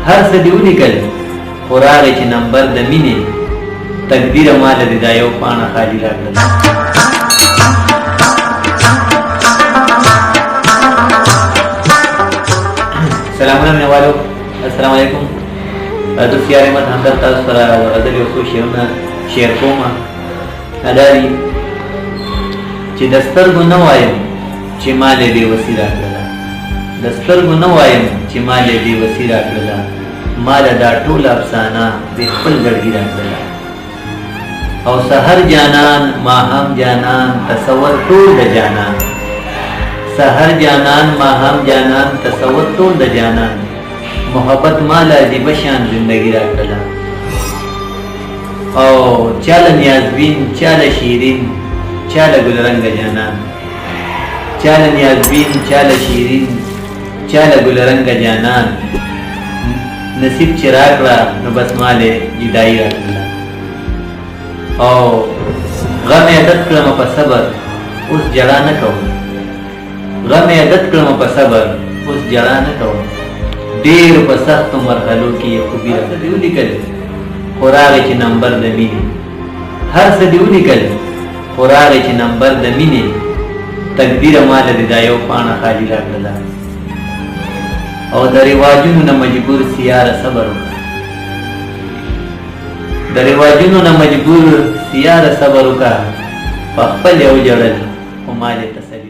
هر څه دې ولیکل خو راغی چې نمبر د مینې تقدیره ماله دې دا یو پاڼه خالي راکړله. سلامونه مینه والو، السلام علیکم. زه سیار احمد همدرد تاسو سره د غزل یو څو شعرونه شعر کوم. دا دي چې د سترګو نه وایم چې مالې بېوسي راکړله، د سترګو نه وایم چې مالې بېوسي راکړله، ماله دا ټوله افسانه دې خپل زړګي راکړله. او سحر جانان ماښام جانان تصور ټول د جانان، سحر جانان ماښام جانان تصور ټول د جانان، محبت ماله عجیبه شان زندگی راکړله. او چاله نیازبین چاله شیرین چاله ګلرنګه جانان، چاله نیازبین چاله شیرین چاله ګلرنګه جانان، نصیب چې راکړه نو بس مالې جدایي راکړله. او غم یې عادت کړم په صبر اوس جړا نه کوم، غم یې عادت کړم په صبر اوس جړا نه کوم، ډېر په سختو مرحلو کې یې خوبي راته دې ولیکل خو راغی چې نمبر د مینې، هر څه دې ولیکل خو راغی چې نمبر د مینې تقدیره ماله دې دا یو پاڼه خالي راکړله. او د رواجونو نه مجبور سیاره صبر وکړه، د رواجونو نه مجبور سیاره صبر وکړه، په خپل یې وجړل خو مالې تسلي